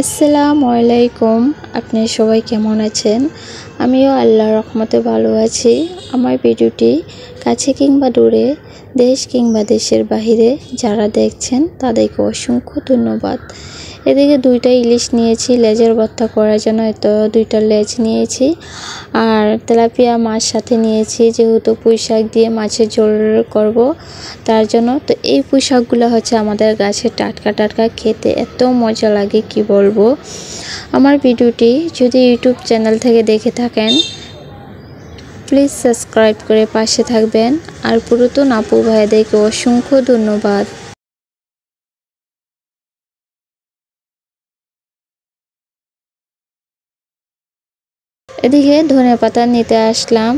আসসালামু আলাইকুম। আপনি সবাই কেমন আছেন? আমিও আল্লাহর রহমতে ভালো আছি। আমার ভিডিওটি কাছে কিংবা দূরে, দেশ কিংবা দেশের বাহিরে যারা দেখছেন তাদেরকে অসংখ্য ধন্যবাদ। এদিকে 2টা ইলিশ নিয়েছি লেজের ভর্তা করার জন্য, তো 2টা লেজ নিয়েছি। আর তেলাপিয়া মাছ সাথে নিয়েছি, যেহেতু পুঁই শাক দিয়ে মাছের ঝোল করব তার জন্য। তো এই পুঁই শাকগুলো হচ্ছে আমাদের গাছে টাটকা টাটকা, খেতে এত মজা লাগে কি বলবো। আমার ভিডিওটি যদি ইউটিউব চ্যানেল থেকে দেখে থাকেন প্লিজ সাবস্ক্রাইব করে পাশে থাকবেন। আর পুরাতন আপু ভাইদেরকে অসংখ্য ধন্যবাদ। এদিকে ধনেপাতা নিতে আসলাম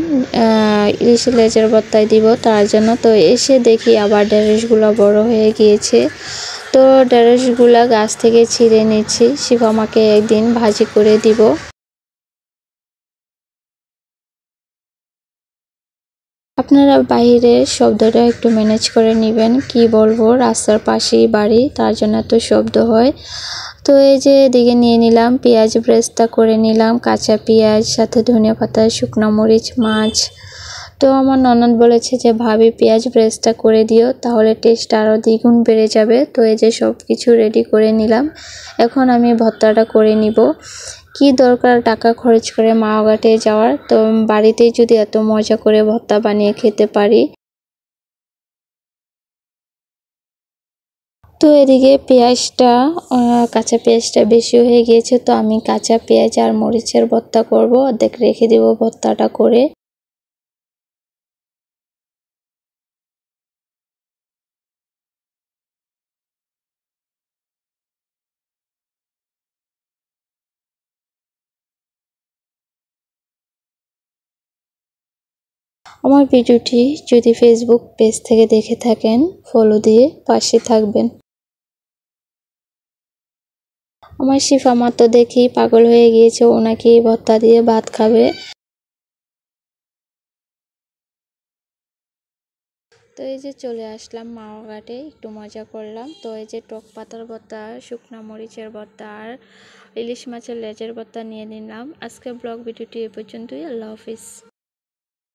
ইলিশের লেজের ভর্তায় দিব তার জন্য। তো এসে দেখি আবার ঢেঁড়সগুলো বড় হয়ে গিয়েছে। তো ঢেঁড়সগুলা গাছ থেকে ছিঁড়ে নিচ্ছি, শিফা আমাকে একদিন ভাজি করে দিব। আপনারা বাইরের শব্দটা একটু ম্যানেজ করে নেবেন, কি বলবো, রাস্তার পাশেই বাড়ি, তার জন্য এত শব্দ হয়। তো এই যে এদিকে নিয়ে নিলাম পেঁয়াজ ব্রেস্তা করে নিলাম, কাঁচা পেঁয়াজ, সাথে ধনিয়া পাতা, শুকনো মরিচ, মাছ। তো আমার ননদ বলেছে যে ভাবি পেঁয়াজ ব্রেস্তা করে দিও, তাহলে টেস্ট আরও দ্বিগুণ বেড়ে যাবে। তো এই যে সব কিছু রেডি করে নিলাম, এখন আমি ভর্তাটা করে নিব। কি দরকার টাকা খরচ করে মাওঘাটে যাওয়ার, তো বাড়িতেই যদি এত মজা করে ভর্তা বানিয়ে খেতে পারি। তো এদিকে কাঁচা পেঁয়াজটা বেশি হয়ে গিয়েছে, তো আমি কাঁচা পেঁয়াজ আর মরিচের ভর্তা করব, অর্ধেক রেখে দিব ভর্তাটা করে। আমার ভিডিওটি যদি ফেসবুক পেজ থেকে দেখে থাকেন ফলো দিয়ে পাশে থাকবেন। আমার শিফা মা তো দেখি পাগল হয়ে গিয়েছে, ওনাকে ভর্তা দিয়ে ভাত খাবে। তো এই যে চলে আসলাম মাওঘাটে, একটু মজা করলাম। তো এই যে টক পাতার ভর্তা, শুকনা মরিচের ভর্তা আর ইলিশ মাছের লেজের ভর্তা নিয়ে নিলাম। আজকে ব্লগ ভিডিওটি এ পর্যন্তই। আল্লাহ হাফিজ।